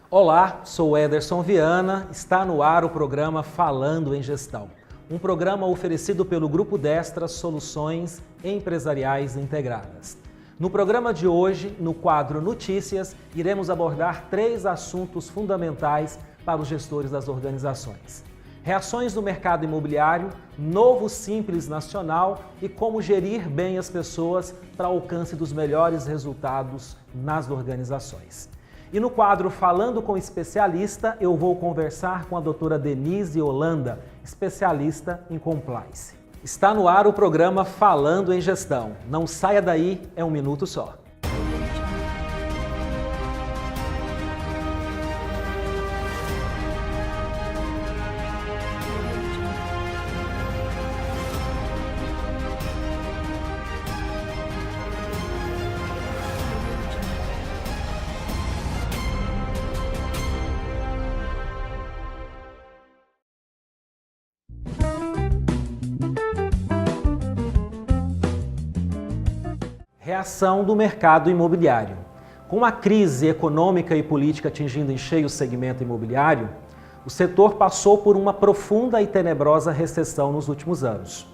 Olá, sou Ederson Viana, está no ar o programa Falando em Gestão. Um programa oferecido pelo Grupo Destra Soluções Empresariais Integradas. No programa de hoje, no quadro Notícias, iremos abordar 3 assuntos fundamentais para os gestores das organizações. Reações do mercado imobiliário, novo Simples Nacional e como gerir bem as pessoas para alcance dos melhores resultados nas organizações. E no quadro Falando com Especialista, eu vou conversar com a doutora Denise Holanda, especialista em compliance. Está no ar o programa Falando em Gestão. Não saia daí, é um minuto só. Reação do mercado imobiliário. Com a crise econômica e política atingindo em cheio o segmento imobiliário, o setor passou por uma profunda e tenebrosa recessão nos últimos anos.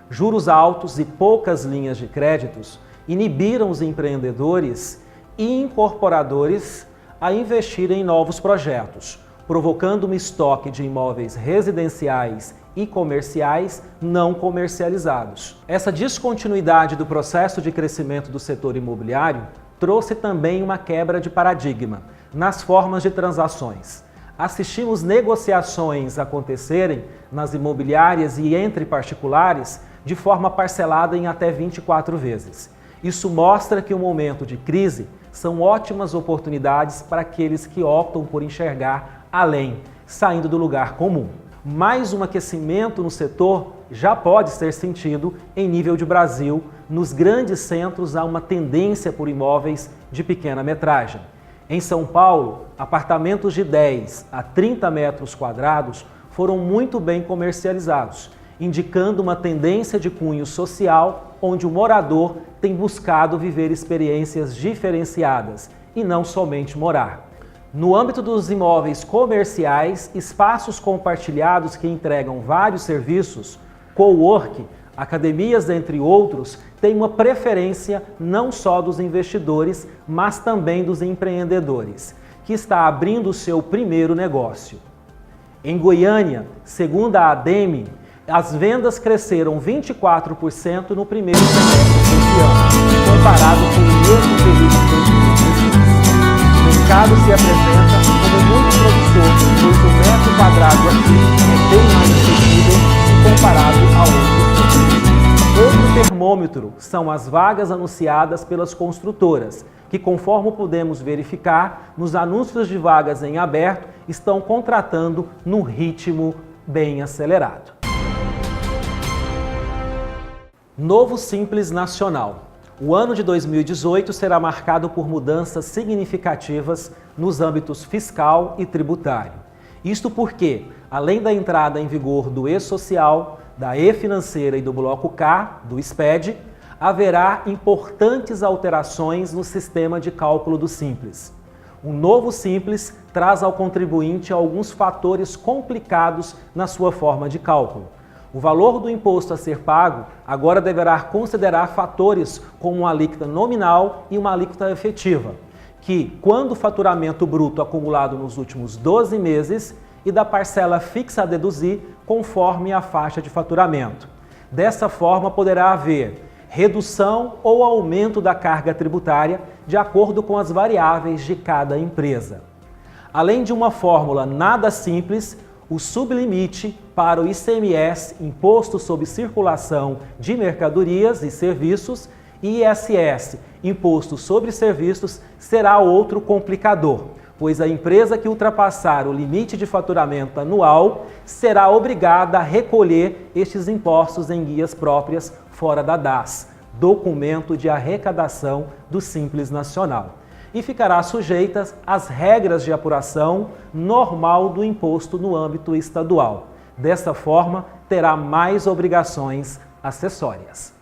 Juros altos e poucas linhas de créditos inibiram os empreendedores e incorporadores a investirem em novos projetos, provocando um estoque de imóveis residenciais e comerciais não comercializados. Essa descontinuidade do processo de crescimento do setor imobiliário trouxe também uma quebra de paradigma nas formas de transações. Assistimos negociações acontecerem nas imobiliárias e entre particulares de forma parcelada em até 24 vezes. Isso mostra que o momento de crise são ótimas oportunidades para aqueles que optam por enxergar além, saindo do lugar comum. Mais um aquecimento no setor já pode ser sentido em nível de Brasil. Nos grandes centros há uma tendência por imóveis de pequena metragem. Em São Paulo, apartamentos de 10 a 30 metros quadrados foram muito bem comercializados, indicando uma tendência de cunho social onde o morador tem buscado viver experiências diferenciadas e não somente morar. No âmbito dos imóveis comerciais, espaços compartilhados que entregam vários serviços, cowork, academias, entre outros, têm uma preferência não só dos investidores, mas também dos empreendedores, que está abrindo o seu primeiro negócio. Em Goiânia, segundo a ADEME, as vendas cresceram 24% no primeiro semestre deste ano, comparado com o mesmo período de 2016. O mercado se apresenta como muito promissor, pois o metro quadrado aqui é bem mais acessível comparado a outros. Outro termômetro são as vagas anunciadas pelas construtoras, que, conforme podemos verificar, nos anúncios de vagas em aberto, estão contratando num ritmo bem acelerado. Novo Simples Nacional. O ano de 2018 será marcado por mudanças significativas nos âmbitos fiscal e tributário. Isto porque, além da entrada em vigor do E-Social, da E-Financeira e do Bloco K, do SPED, haverá importantes alterações no sistema de cálculo do Simples. O novo Simples traz ao contribuinte alguns fatores complicados na sua forma de cálculo. O valor do imposto a ser pago agora deverá considerar fatores como uma alíquota nominal e uma alíquota efetiva, que, quando o faturamento bruto acumulado nos últimos 12 meses e da parcela fixa a deduzir conforme a faixa de faturamento. Dessa forma, poderá haver redução ou aumento da carga tributária de acordo com as variáveis de cada empresa. Além de uma fórmula nada simples, o sublimite para o ICMS, Imposto sobre Circulação de Mercadorias e Serviços, e ISS, Imposto sobre Serviços, será outro complicador, pois a empresa que ultrapassar o limite de faturamento anual será obrigada a recolher estes impostos em guias próprias fora da DAS, Documento de Arrecadação do Simples Nacional, e ficará sujeita às regras de apuração normal do imposto no âmbito estadual. Desta forma, terá mais obrigações acessórias.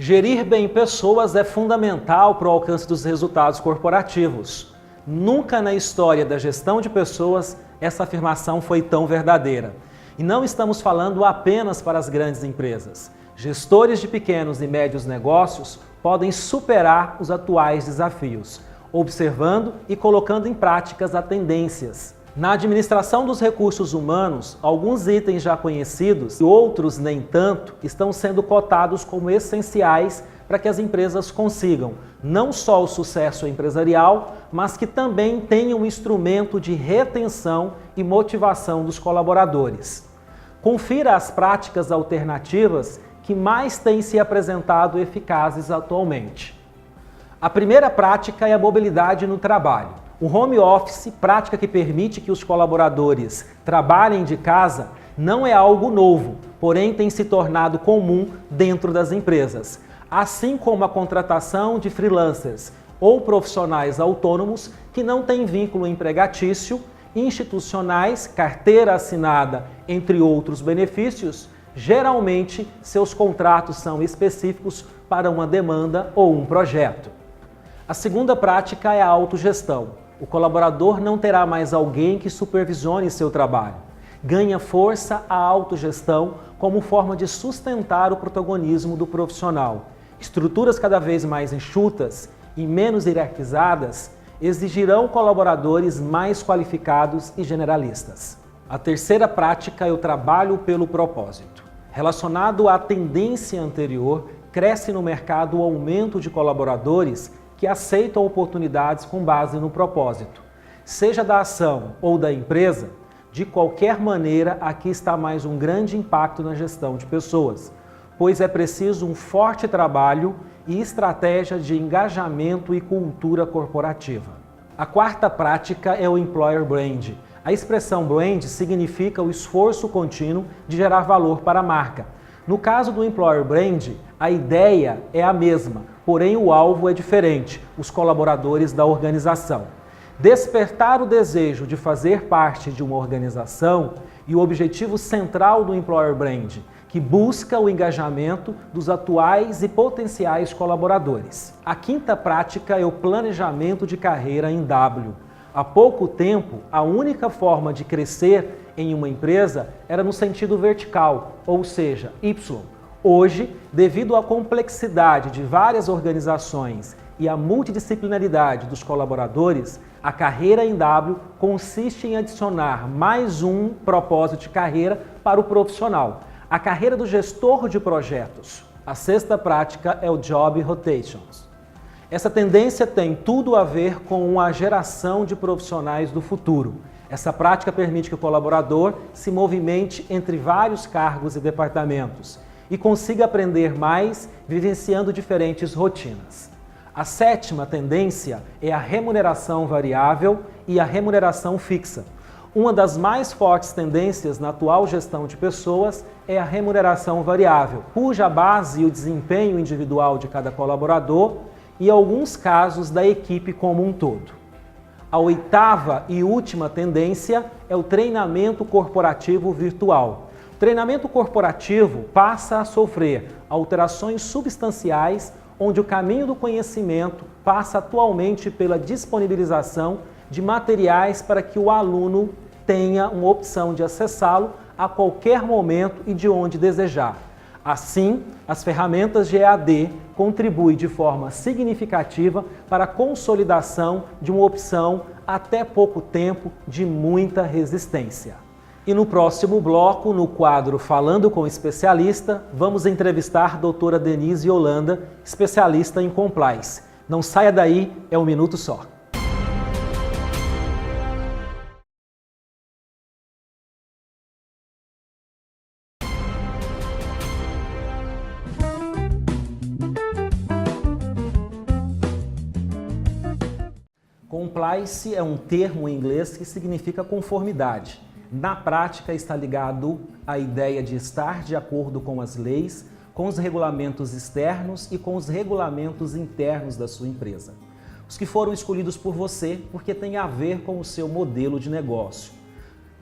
Gerir bem pessoas é fundamental para o alcance dos resultados corporativos. Nunca na história da gestão de pessoas essa afirmação foi tão verdadeira. E não estamos falando apenas para as grandes empresas. Gestores de pequenos e médios negócios podem superar os atuais desafios, observando e colocando em práticas as tendências. Na administração dos recursos humanos, alguns itens já conhecidos e outros nem tanto estão sendo cotados como essenciais para que as empresas consigam não só o sucesso empresarial, mas que também tenham um instrumento de retenção e motivação dos colaboradores. Confira as práticas alternativas que mais têm se apresentado eficazes atualmente. A primeira prática é a mobilidade no trabalho. O home office, prática que permite que os colaboradores trabalhem de casa, não é algo novo, porém tem se tornado comum dentro das empresas, assim como a contratação de freelancers ou profissionais autônomos que não têm vínculo empregatício, institucionais, carteira assinada, entre outros benefícios. Geralmente, seus contratos são específicos para uma demanda ou um projeto. A segunda prática é a autogestão. O colaborador não terá mais alguém que supervisione seu trabalho. Ganha força a autogestão como forma de sustentar o protagonismo do profissional. Estruturas cada vez mais enxutas e menos hierarquizadas exigirão colaboradores mais qualificados e generalistas. A terceira prática é o trabalho pelo propósito. Relacionado à tendência anterior, cresce no mercado o aumento de colaboradores que aceitam oportunidades com base no propósito. Seja da ação ou da empresa, de qualquer maneira, aqui está mais um grande impacto na gestão de pessoas, pois é preciso um forte trabalho e estratégia de engajamento e cultura corporativa. A quarta prática é o Employer Brand. A expressão brand significa o esforço contínuo de gerar valor para a marca. No caso do Employer Brand, a ideia é a mesma, porém o alvo é diferente, os colaboradores da organização. Despertar o desejo de fazer parte de uma organização e o objetivo central do Employer Brand, que busca o engajamento dos atuais e potenciais colaboradores. A quinta prática é o planejamento de carreira em W. Há pouco tempo, a única forma de crescer em uma empresa era no sentido vertical, ou seja, Y. Hoje, devido à complexidade de várias organizações e à multidisciplinaridade dos colaboradores, a carreira em W consiste em adicionar mais um propósito de carreira para o profissional, a carreira do gestor de projetos. A sexta prática é o Job Rotations. Essa tendência tem tudo a ver com a geração de profissionais do futuro. Essa prática permite que o colaborador se movimente entre vários cargos e departamentos e consiga aprender mais vivenciando diferentes rotinas. A sétima tendência é a remuneração variável e a remuneração fixa. Uma das mais fortes tendências na atual gestão de pessoas é a remuneração variável, cuja base e o desempenho individual de cada colaborador e alguns casos da equipe como um todo. A oitava e última tendência é o treinamento corporativo virtual. O treinamento corporativo passa a sofrer alterações substanciais, onde o caminho do conhecimento passa atualmente pela disponibilização de materiais para que o aluno tenha uma opção de acessá-lo a qualquer momento e de onde desejar. Assim, as ferramentas de EAD contribuem de forma significativa para a consolidação de uma opção até pouco tempo de muita resistência. E no próximo bloco, no quadro Falando com o Especialista, vamos entrevistar a doutora Denise Holanda, especialista em Compliance. Não saia daí, é um minuto só. Compliance é um termo em inglês que significa conformidade. Na prática, está ligado à ideia de estar de acordo com as leis, com os regulamentos externos e com os regulamentos internos da sua empresa. Os que foram escolhidos por você porque tem a ver com o seu modelo de negócio.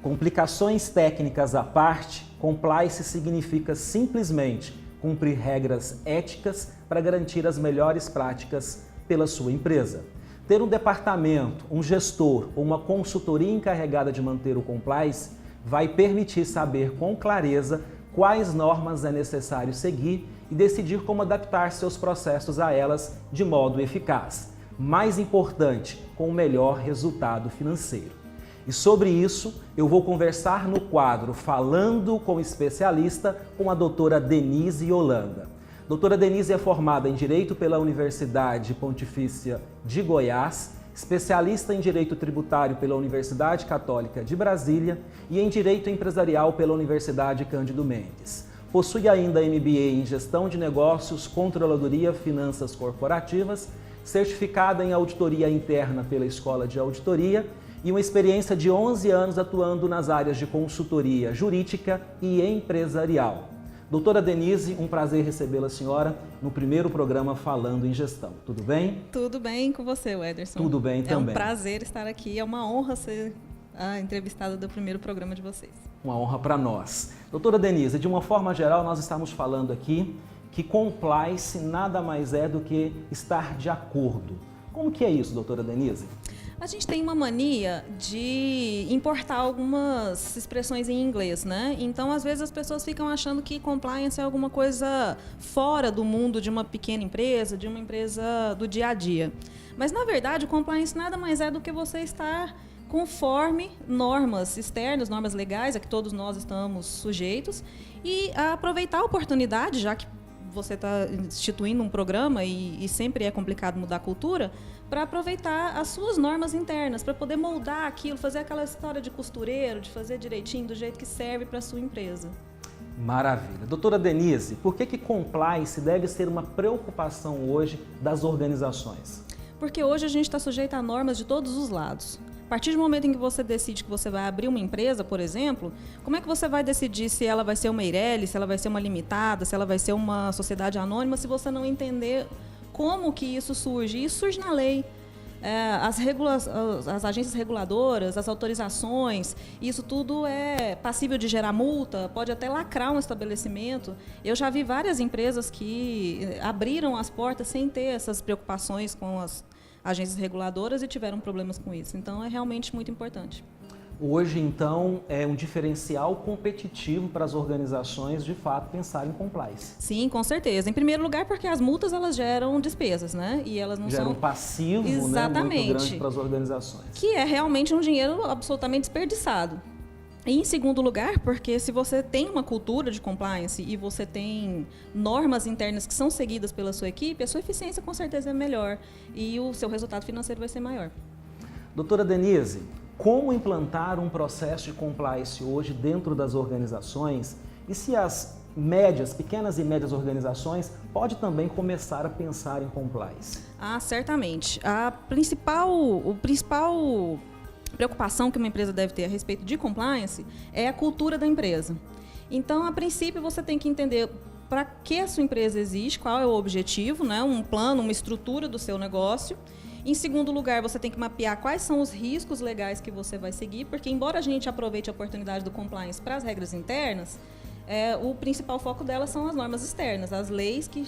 Complicações técnicas à parte, compliance significa simplesmente cumprir regras éticas para garantir as melhores práticas pela sua empresa. Ter um departamento, um gestor ou uma consultoria encarregada de manter o compliance vai permitir saber com clareza quais normas é necessário seguir e decidir como adaptar seus processos a elas de modo eficaz. Mais importante, com o melhor resultado financeiro. E sobre isso, eu vou conversar no quadro Falando com Especialista com a doutora Denise Holanda. Doutora Denise é formada em Direito pela Universidade Pontifícia de Goiás, especialista em Direito Tributário pela Universidade Católica de Brasília e em Direito Empresarial pela Universidade Cândido Mendes. Possui ainda MBA em Gestão de Negócios, Controladoria, Finanças Corporativas, certificada em Auditoria Interna pela Escola de Auditoria e uma experiência de 11 anos atuando nas áreas de consultoria jurídica e empresarial. Doutora Denise, um prazer recebê-la, senhora, no primeiro programa Falando em Gestão. Tudo bem? Tudo bem com você, Wederson. Tudo bem também. É um prazer estar aqui, é uma honra ser a entrevistada do primeiro programa de vocês. Uma honra para nós. Doutora Denise, de uma forma geral, nós estamos falando aqui que compliance nada mais é do que estar de acordo. Como que é isso, doutora Denise? A gente tem uma mania de importar algumas expressões em inglês, né? Então, às vezes, as pessoas ficam achando que compliance é alguma coisa fora do mundo de uma pequena empresa, de uma empresa do dia a dia. Mas, na verdade, o compliance nada mais é do que você estar conforme normas externas, normas legais a que todos nós estamos sujeitos e aproveitar a oportunidade, já que você está instituindo um programa e sempre é complicado mudar a cultura, para aproveitar as suas normas internas, para poder moldar aquilo, fazer aquela história de costureiro, de fazer direitinho, do jeito que serve para a sua empresa. Maravilha. Doutora Denise, por que compliance deve ser uma preocupação hoje das organizações? Porque hoje a gente está sujeito a normas de todos os lados. A partir do momento em que você decide que você vai abrir uma empresa, por exemplo, como é que você vai decidir se ela vai ser uma Eireli, se ela vai ser uma limitada, se ela vai ser uma sociedade anônima, se você não entender como que isso surge? Isso surge na lei. As agências reguladoras, as autorizações, isso tudo é passível de gerar multa, pode até lacrar um estabelecimento. Eu já vi várias empresas que abriram as portas sem ter essas preocupações com as agências reguladoras e tiveram problemas com isso. Então, é realmente muito importante. Hoje, então, é um diferencial competitivo para as organizações, de fato, pensar em compliance. Sim, com certeza. Em primeiro lugar, porque as multas, elas geram despesas, né? E elas não geram são... um passivo, exatamente, né, muito grande para as organizações. Que é realmente um dinheiro absolutamente desperdiçado. E, em segundo lugar, porque se você tem uma cultura de compliance e você tem normas internas que são seguidas pela sua equipe, a sua eficiência com certeza é melhor e o seu resultado financeiro vai ser maior. Doutora Denise, como implantar um processo de compliance hoje dentro das organizações e se as pequenas e médias organizações pode também começar a pensar em compliance? Certamente. A principal preocupação que uma empresa deve ter a respeito de compliance é a cultura da empresa. Então, a princípio, você tem que entender para que a sua empresa existe, qual é o objetivo, né? Um plano, uma estrutura do seu negócio. Em segundo lugar, você tem que mapear quais são os riscos legais que você vai seguir, porque embora a gente aproveite a oportunidade do compliance para as regras internas, o principal foco delas são as normas externas, as leis que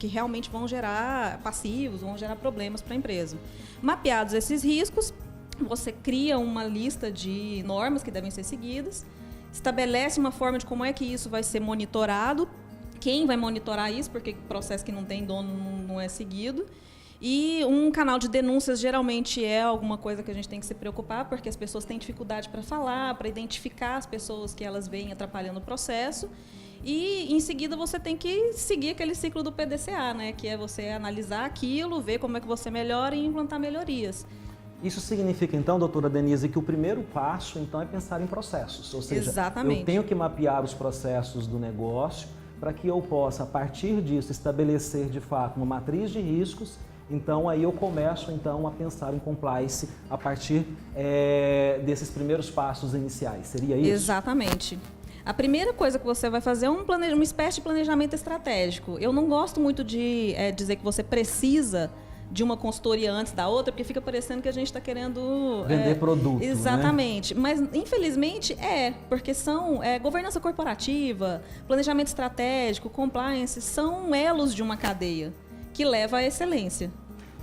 realmente vão gerar passivos, vão gerar problemas para a empresa. Mapeados esses riscos, você cria uma lista de normas que devem ser seguidas, estabelece uma forma de como é que isso vai ser monitorado, quem vai monitorar isso, porque processo que não tem dono não é seguido. E um canal de denúncias geralmente é alguma coisa que a gente tem que se preocupar, porque as pessoas têm dificuldade para falar, para identificar as pessoas que elas veem atrapalhando o processo. E, em seguida, você tem que seguir aquele ciclo do PDCA, né? Que é você analisar aquilo, ver como é que você melhora e implantar melhorias. Isso significa, então, doutora Denise, que o primeiro passo, então, é pensar em processos. Ou seja, exatamente, eu tenho que mapear os processos do negócio para que eu possa, a partir disso, estabelecer, de fato, uma matriz de riscos. Então, aí eu começo, então, a pensar em compliance a partir desses primeiros passos iniciais. Seria isso? Exatamente. A primeira coisa que você vai fazer é uma espécie de planejamento estratégico. Eu não gosto muito de dizer que você precisa de uma consultoria antes da outra, porque fica parecendo que a gente está querendo... Vender produto, exatamente. Né? Mas, infelizmente, porque são governança corporativa, planejamento estratégico, compliance, são elos de uma cadeia que leva à excelência.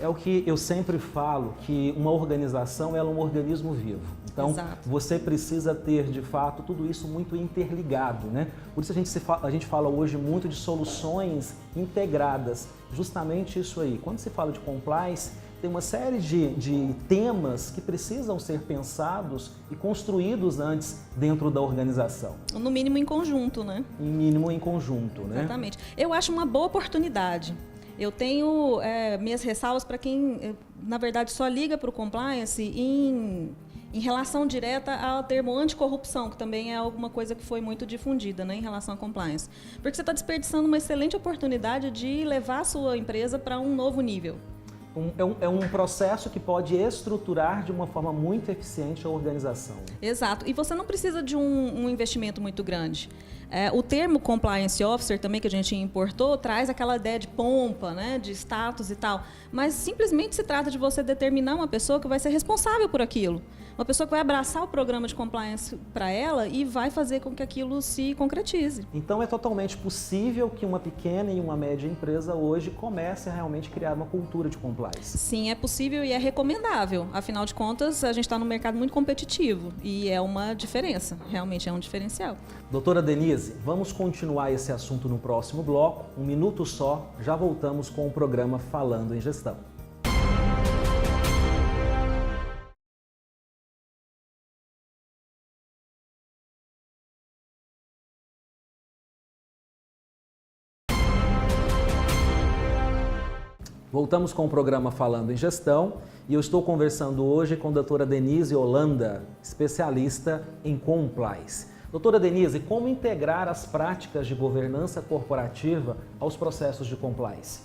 É o que eu sempre falo, que uma organização é um organismo vivo. Então, exato, você precisa ter, de fato, tudo isso muito interligado, né? Por isso a gente fala hoje muito de soluções integradas, justamente isso aí. Quando se fala de compliance, tem uma série de temas que precisam ser pensados e construídos antes dentro da organização. No mínimo em conjunto, né? No mínimo em conjunto, né? Exatamente. Eu acho uma boa oportunidade. Eu tenho minhas ressalvas para quem, na verdade, só liga para o compliance em relação direta ao termo anticorrupção, que também é alguma coisa que foi muito difundida, né, em relação à compliance. Porque você está desperdiçando uma excelente oportunidade de levar a sua empresa para um novo nível. É um processo que pode estruturar de uma forma muito eficiente a organização. Exato. E você não precisa de um investimento muito grande. O termo Compliance Officer também, que a gente importou, traz aquela ideia de pompa, né, de status e tal. Mas simplesmente se trata de você determinar uma pessoa que vai ser responsável por aquilo. Uma pessoa que vai abraçar o programa de compliance para ela e vai fazer com que aquilo se concretize. Então é totalmente possível que uma pequena e uma média empresa hoje comece a realmente criar uma cultura de compliance. Sim, é possível e é recomendável. Afinal de contas, a gente está num mercado muito competitivo e é uma diferença, realmente é um diferencial. Doutora Denise, vamos continuar esse assunto no próximo bloco. Um minuto só, já voltamos com o programa Falando em Gestão. Voltamos com o programa Falando em Gestão e eu estou conversando hoje com a doutora Denise Holanda, especialista em compliance. Doutora Denise, como integrar as práticas de governança corporativa aos processos de compliance?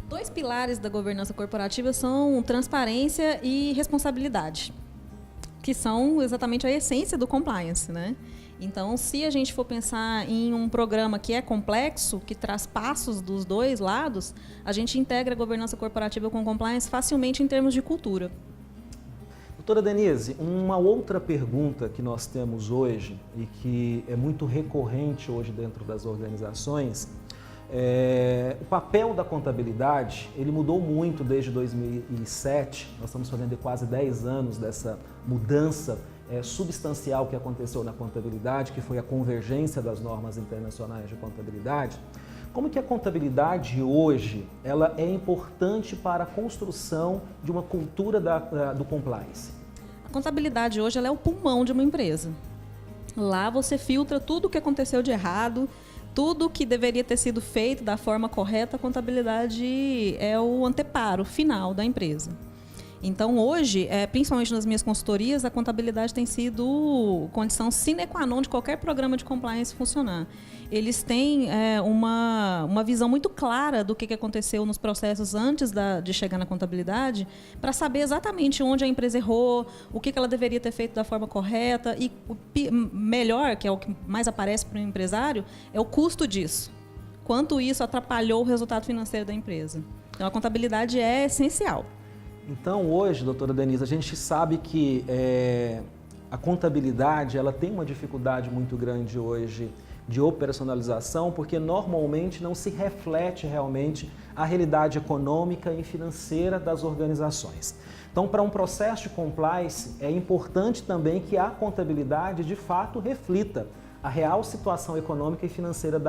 2 pilares da governança corporativa são transparência e responsabilidade, que são exatamente a essência do compliance, né? Então, se a gente for pensar em um programa que é complexo, que traz passos dos 2 lados, a gente integra a governança corporativa com compliance facilmente em termos de cultura. Doutora Denise, uma outra pergunta que nós temos hoje e que é muito recorrente hoje dentro das organizações, o papel da contabilidade, ele mudou muito desde 2007, nós estamos fazendo quase 10 anos dessa mudança substancial que aconteceu na contabilidade, que foi a convergência das normas internacionais de contabilidade. Como que a contabilidade hoje ela é importante para a construção de uma cultura do compliance? A contabilidade hoje ela é o pulmão de uma empresa. Lá você filtra tudo o que aconteceu de errado, tudo que deveria ter sido feito da forma correta. A contabilidade é o anteparo final da empresa. Então, hoje, principalmente nas minhas consultorias, a contabilidade tem sido condição sine qua non de qualquer programa de compliance funcionar. Eles têm uma visão muito clara do que aconteceu nos processos antes de chegar na contabilidade, para saber exatamente onde a empresa errou, o que ela deveria ter feito da forma correta e, o melhor, que é o que mais aparece para o empresário, é o custo disso. Quanto isso atrapalhou o resultado financeiro da empresa. Então, a contabilidade é essencial. Então, hoje, doutora Denise, a gente sabe que a contabilidade ela tem uma dificuldade muito grande hoje de operacionalização, porque normalmente não se reflete realmente a realidade econômica e financeira das organizações. Então, para um processo de compliance, é importante também que a contabilidade, de fato, reflita a real situação econômica e financeira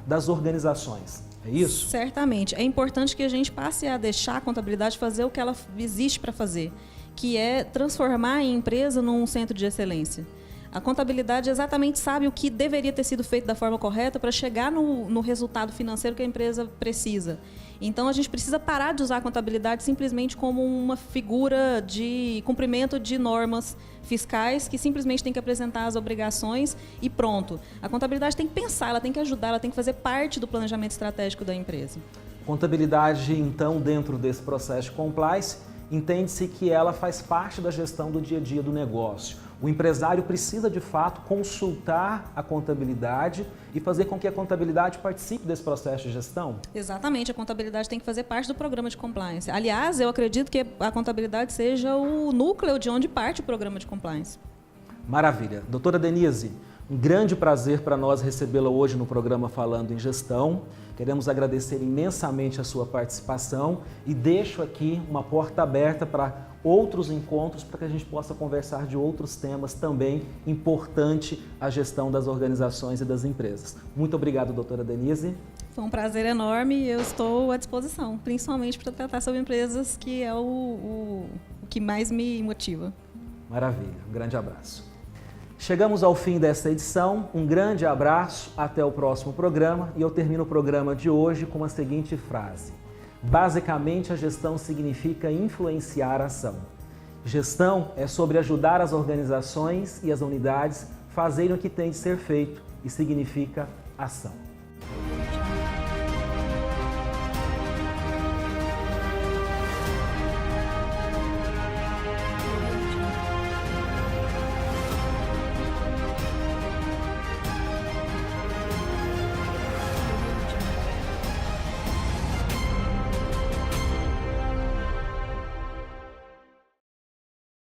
das organizações. É isso? Certamente. É importante que a gente passe a deixar a contabilidade fazer o que ela existe para fazer, que é transformar a empresa num centro de excelência. A contabilidade exatamente sabe o que deveria ter sido feito da forma correta para chegar no resultado financeiro que a empresa precisa. Então, a gente precisa parar de usar a contabilidade simplesmente como uma figura de cumprimento de normas fiscais que simplesmente tem que apresentar as obrigações e pronto. A contabilidade tem que pensar, ela tem que ajudar, ela tem que fazer parte do planejamento estratégico da empresa. Contabilidade, então, dentro desse processo de compliance, entende-se que ela faz parte da gestão do dia a dia do negócio. O empresário precisa, de fato, consultar a contabilidade e fazer com que a contabilidade participe desse processo de gestão? Exatamente, a contabilidade tem que fazer parte do programa de compliance. Aliás, eu acredito que a contabilidade seja o núcleo de onde parte o programa de compliance. Maravilha. Doutora Denise, um grande prazer para nós recebê-la hoje no programa Falando em Gestão. Queremos agradecer imensamente a sua participação e deixo aqui uma porta aberta para outros encontros para que a gente possa conversar de outros temas também importantes à gestão das organizações e das empresas. Muito obrigado, doutora Denise. Foi um prazer enorme e eu estou à disposição, principalmente para tratar sobre empresas, que é o que mais me motiva. Maravilha, um grande abraço. Chegamos ao fim desta edição, um grande abraço, até o próximo programa e eu termino o programa de hoje com a seguinte frase. Basicamente, a gestão significa influenciar a ação. Gestão é sobre ajudar as organizações e as unidades a fazerem o que tem de ser feito e significa ação.